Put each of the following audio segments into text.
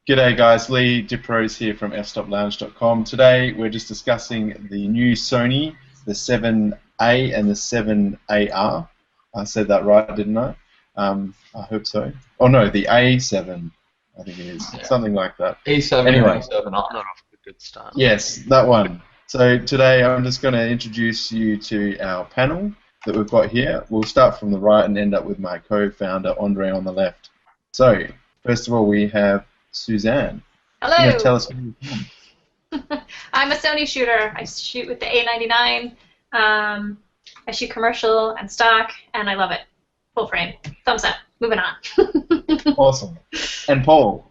G'day guys, Leigh, Diprose here from fstoplounge.com. Today we're just discussing the new Sony, the 7A and the 7AR. I said that right, didn't I? I hope so. Oh no, the A7, I think it is. Yeah. Something like that. A7 anyway, and A7R. Not off a good start. Yes, that one. So today I'm just going to introduce you to our panel that we've got here. We'll start from the right and end up with my co-founder, Andre, on the left. So, first of all, we have Suzanne. Hello. Can you tell us what you're doing? I'm a Sony shooter. I shoot with the A99. I shoot commercial and stock, and I love it. Full frame. Thumbs up. Moving on. Awesome. And Paul.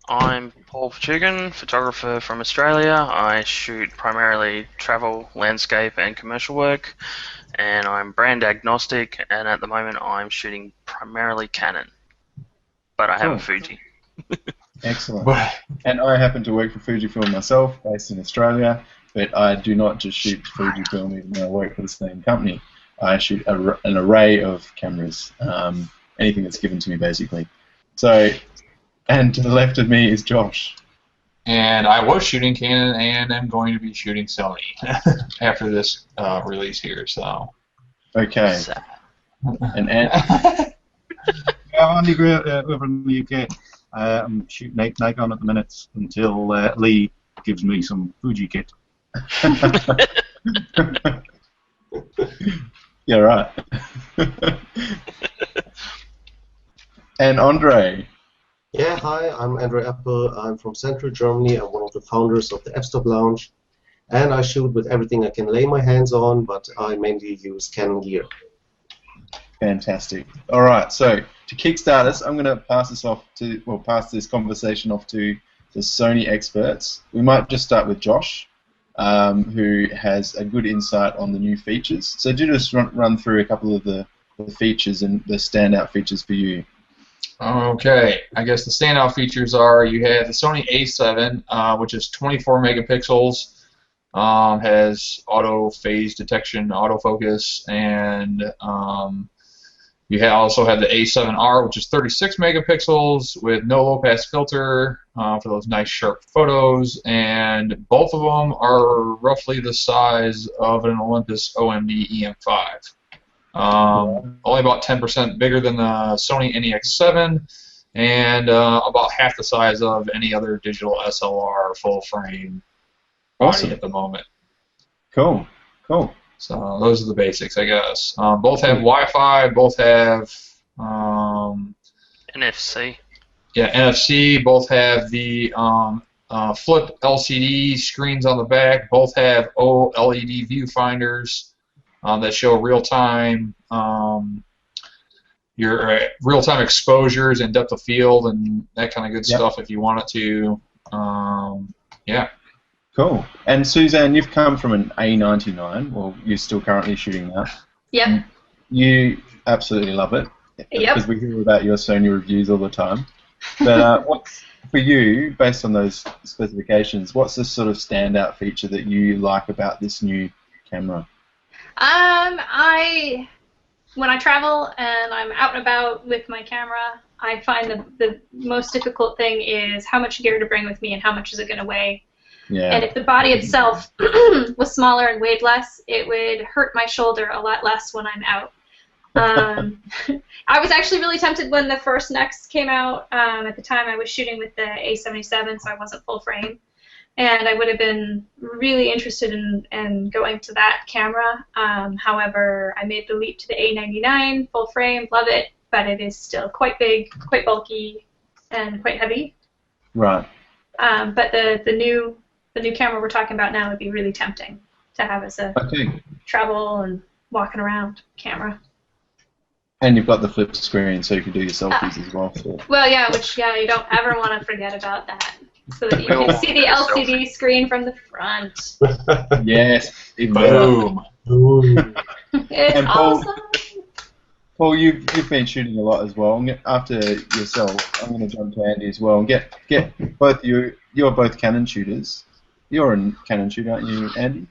I'm Paul Pichugin, photographer from Australia. I shoot primarily travel, landscape, and commercial work, and I'm brand agnostic, and at the moment I'm shooting primarily Canon, but I have a Fuji. Excellent. And I happen to work for Fujifilm myself, based in Australia, but I do not just shoot Fujifilm even though I work for the same company. I shoot an array of cameras, anything that's given to me basically. So, and to the left of me is Josh. And I was shooting Canon and I'm going to be shooting Sony after this release here, so. Okay. And I'm Andy Gray over in the UK. I'm shooting Nikon at the minute until Leigh gives me some Fuji kit. Yeah, right. And Andre. Yeah, hi, I'm Andre Appel. I'm from Central Germany. I'm one of the founders of the F-Stop Lounge. And I shoot with everything I can lay my hands on, but I mainly use Canon gear. Fantastic. All right, so to kickstart us, I'm going to pass this conversation off to the Sony experts. We might just start with Josh, who has a good insight on the new features. So do just run through a couple of the features and the standout features for you. Okay, I guess the standout features are you have the Sony A7, which is 24 megapixels, has auto phase detection, autofocus, and you also have the A7R, which is 36 megapixels with no low-pass filter for those nice sharp photos, and both of them are roughly the size of an Olympus OMD EM5. Only about 10% bigger than the Sony NEX7, and about half the size of any other digital SLR full-frame body at the moment. Cool, cool. So those are the basics, I guess. Both have Wi-Fi. Both have NFC. Yeah, NFC. Both have the flip LCD screens on the back. Both have OLED viewfinders that show real-time your real-time exposures and depth of field and that kind of good stuff if you want it to. Yeah. Cool. And Suzanne, you've come from an A99. Well, you're still currently shooting that. Yep. You absolutely love it. Yep. Because we hear about your Sony reviews all the time. But for you, based on those specifications, what's the sort of standout feature that you like about this new camera? When I travel and I'm out and about with my camera, I find the most difficult thing is how much gear to bring with me and how much is it going to weigh. Yeah. And if the body itself was smaller and weighed less, it would hurt my shoulder a lot less when I'm out. I was actually really tempted when the first Nex came out. At the time I was shooting with the A77, so I wasn't full frame. And I would have been really interested in going to that camera. However, I made the leap to the A99, full frame, love it, but it is still quite big, quite bulky, and quite heavy. Right. But the new camera we're talking about now would be really tempting to have as a travel and walking around camera. And you've got the flip screen, so you can do your selfies as well. So. Well, yeah, you don't ever want to forget about that, so that you can see the LCD screen from the front. Yes. Boom. It's and Paul, awesome. Paul, you've been shooting a lot as well. After yourself, I'm going to jump to Andy as well and get both you. You're both Canon shooters. You're a Canon shooter, aren't you, Andy?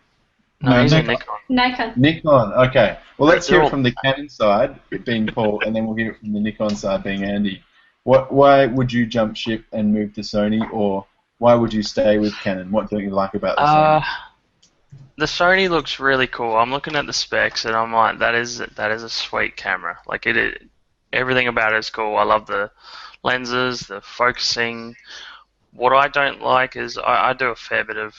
No, he's a Nikon. Nikon. Okay. Well, let's hear it from the Canon side, being Paul, and then we'll hear it from the Nikon side, being Andy. Why would you jump ship and move to Sony, or why would you stay with Canon? What don't you like about the Sony? The Sony looks really cool. I'm looking at the specs and I'm like, that is a sweet camera. Like everything about it is cool. I love the lenses, the focusing. What I don't like is I do a fair bit of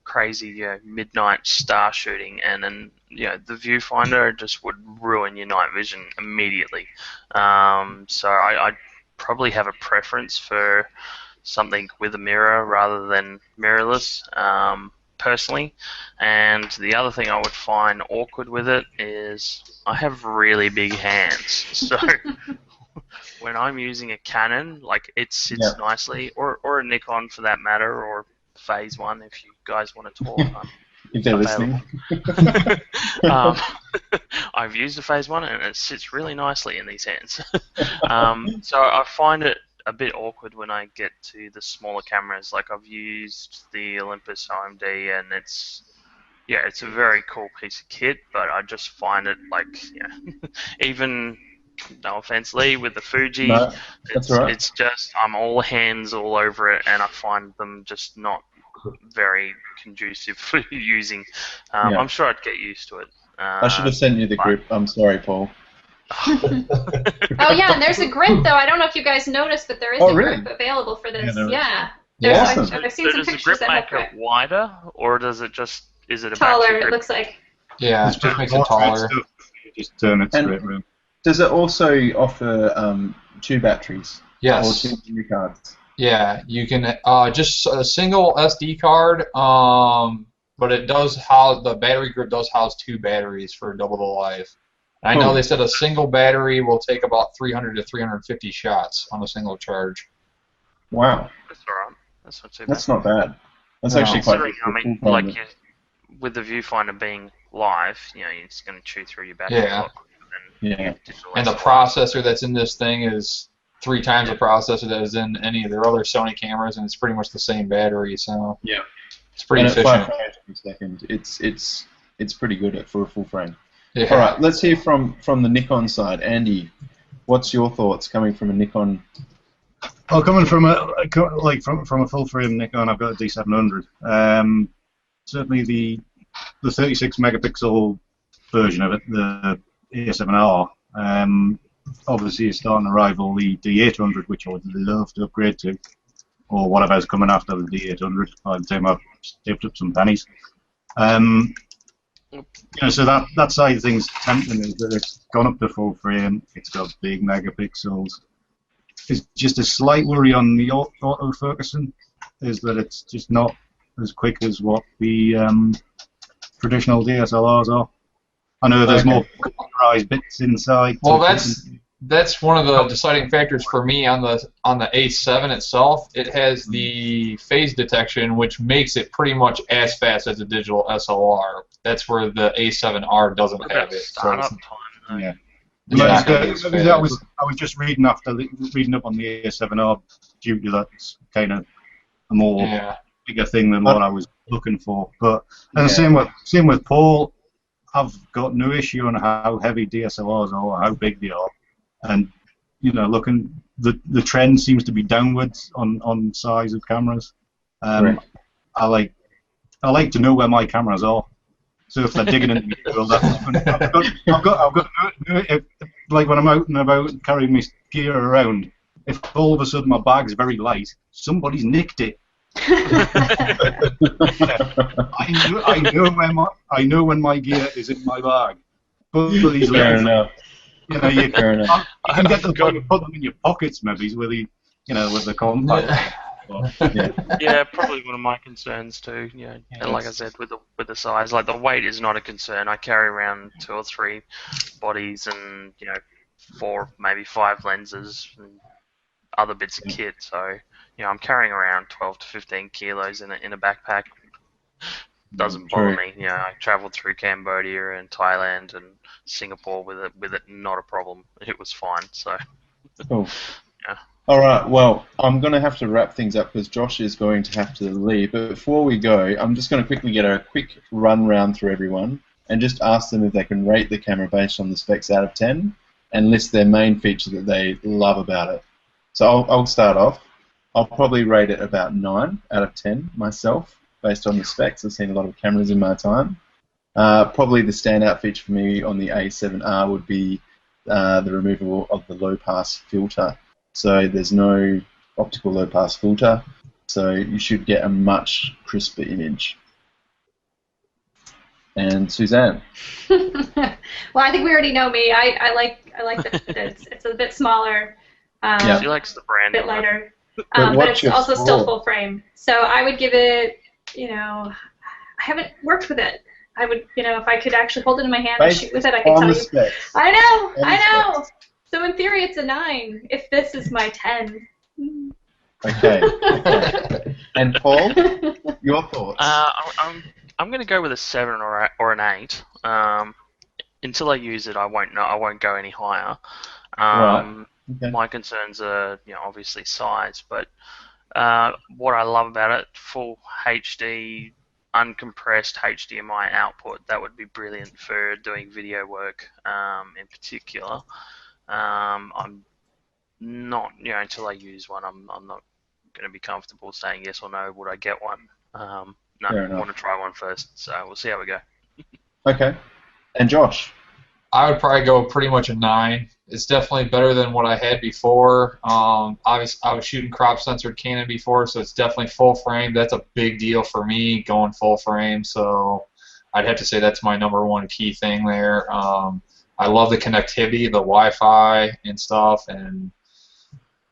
crazy, midnight star shooting, and then the viewfinder just would ruin your night vision immediately. So I probably have a preference for something with a mirror rather than mirrorless, personally. And the other thing I would find awkward with it is I have really big hands, so when I'm using a Canon, like, it sits nicely, or a Nikon for that matter, or Phase 1 if you guys want to talk. If they're listening. I've used a Phase 1 and it sits really nicely in these hands. So I find it a bit awkward when I get to the smaller cameras. Like, I've used the Olympus OMD and it's a very cool piece of kit, but I just find it like, even, no offense, Leigh, with the Fuji, it's just, I'm all hands all over it, and I find them just not very conducive for using. I'm sure I'd get used to it. I should have sent you the grip. I'm sorry, Paul. Oh yeah, and there's a grip though. I don't know if you guys noticed, but there is a grip available for this. Awesome. I've seen some Does the pictures grip that make have grip. it wider, or does it just, is it a Taller, battery it grip? looks like. Yeah, it just makes it taller. You just turn it straight room. Does it also offer 2 batteries? Yes. Or 2 memory cards? Yeah, you can just a single SD card, but it does house, the battery grip does house 2 batteries for double the life. I know they said a single battery will take about 300 to 350 shots on a single charge. Wow. That's alright. That's not too bad. That's not bad. That's actually quite good. I mean, like, with the viewfinder being live, it's going to chew through your battery a lot quicker than digital. And the processor that's in this thing is 3 times the processor that is in any of their other Sony cameras, and it's pretty much the same battery, so it's pretty efficient. At 5 frames per second, it's pretty good for a full frame. Yeah. All right, let's hear from the Nikon side. Andy, what's your thoughts coming from a Nikon? Well, coming from from a full frame Nikon, I've got a D700. Certainly the 36 megapixel version of it, the A7R, obviously is starting to rival the D800, which I would love to upgrade to, or whatever's coming after the D800 by the time I've saved up some pennies. So that side of things tempting is that it's gone up to full frame, it's got big megapixels. It's just a slight worry on the auto focusing is that it's just not as quick as what the traditional DSLRs are. I know there's more computerized bits inside. Well, that's one of the deciding factors for me on the A7 itself. It has the phase detection, which makes it pretty much as fast as a digital SLR. That's where the A7R doesn't have it. Startup time, though. I was just reading up on the A7R due to that's kind of a more bigger thing than what I was looking for. But and same with Paul, I've got no issue on how heavy DSLRs are or how big they are, and looking the trend seems to be downwards on size of cameras. I like to know where my cameras are. So if they're digging into the world, I've got like when I'm out and about carrying my gear around, if all of a sudden my bag's very light, somebody's nicked it. I know when my gear is in my bag. But these Fair enough. you can get to the point of put them in your pockets, maybe with the compact. Yeah, probably one of my concerns too. And like I said, with the size, like the weight is not a concern. I carry around 2 or 3 bodies and 4, maybe 5 lenses and other bits of kit. So I'm carrying around 12 to 15 kilos in a backpack. Doesn't bother me. I travelled through Cambodia and Thailand and Singapore with it, not a problem. It was fine. So. Cool. All right, well, I'm going to have to wrap things up because Josh is going to have to leave. But before we go, I'm just going to quickly get a quick run round through everyone and just ask them if they can rate the camera based on the specs out of 10 and list their main feature that they love about it. So I'll start off. I'll probably rate it about 9 out of 10 myself, based on the specs. I've seen a lot of cameras in my time. Probably the standout feature for me on the A7R would be the removal of the low-pass filter. So there's no optical low-pass filter, so you should get a much crisper image. And Suzanne? Well, I think we already know me. I like that it's a bit smaller. She likes the brand. A bit lighter. But it's also still full frame. So I would give it, I haven't worked with it. I would, if I could actually hold it in my hand and shoot with it, I could tell you. Specs. I know. So in theory, it's a 9. If this is my 10. Okay. And Paul, your thoughts? I'm going to go with a 7 or an 8. Until I use it, I won't go any higher. Right. Okay. My concerns are, obviously size, but what I love about it, full HD, uncompressed HDMI output, that would be brilliant for doing video work in particular. I'm not, until I use one, I'm not going to be comfortable saying yes or no, would I get one? No, I want to try one first, so we'll see how we go. Okay. And Josh? I would probably go pretty much a 9. It's definitely better than what I had before. Obviously, I was shooting crop censored Canon before, so it's definitely full frame. That's a big deal for me, going full frame. So I'd have to say that's my #1 key thing there. I love the connectivity, the Wi-Fi and stuff, and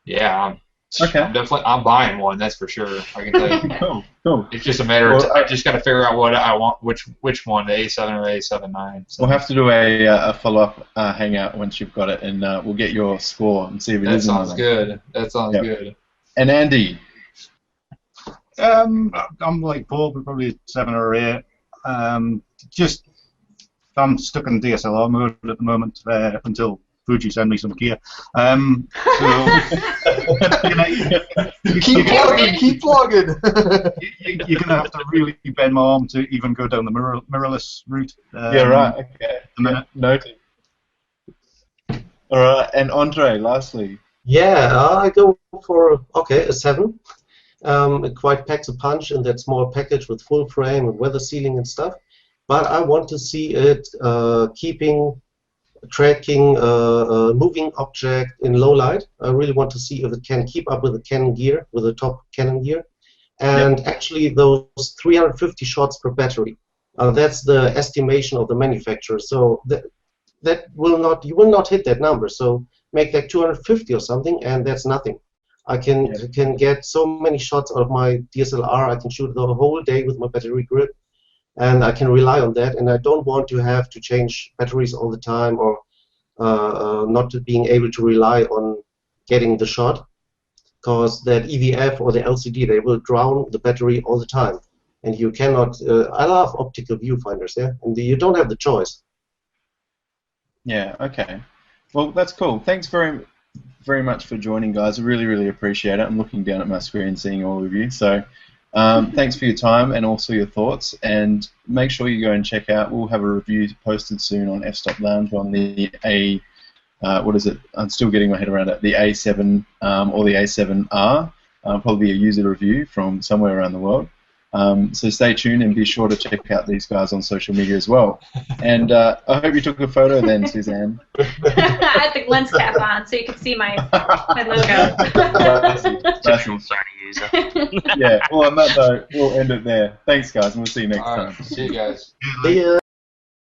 yeah, I'm buying one. That's for sure. I can tell you. Cool. It's just a matter of I just got to figure out what I want, which one, the A7 or the A7 IX. So. We'll have to do a follow-up hangout once you've got it, and we'll get your score and see if it is. That sounds good. That sounds good. And Andy? I'm like Paul, but probably a 7 or 8. I'm stuck in DSLR mode at the moment until Fuji send me some gear. Keep plugging. You're going to have to really bend my arm to even go down the mirrorless route. Yeah, right. Okay. Noted. All right, and Andre, lastly. Yeah, I go for a 7. It quite packs a punch in that small package with full frame and weather sealing and stuff. But I want to see it tracking a moving object in low light. I really want to see if it can keep up with the Canon gear, with the top Canon gear. And actually those 350 shots per battery, that's the estimation of the manufacturer. So that will not, you will not hit that number. So make that 250 or something, and that's nothing. I can get so many shots out of my DSLR. I can shoot the whole day with my battery grip, and I can rely on that. And I don't want to have to change batteries all the time, or not being able to rely on getting the shot, because that EVF or the LCD, they will drown the battery all the time, and you cannot. I love optical viewfinders, and you don't have the choice. Yeah. Okay. Well, that's cool. Thanks very much for joining, guys. I really, really appreciate it. I'm looking down at my screen, seeing all of you. So, thanks for your time and also your thoughts. And make sure you go and check out. We'll have a review posted soon on F-Stop Lounge on the what is it? I'm still getting my head around it. The A7 or the A7R. Probably a user review from somewhere around the world. So stay tuned and be sure to check out these guys on social media as well. And I hope you took a photo then, Suzanne. I had the lens cap on so you could see my logo. Typical Sony user. Yeah, well on that note, we'll end it there. Thanks guys, and we'll see you next time. See you guys. See ya.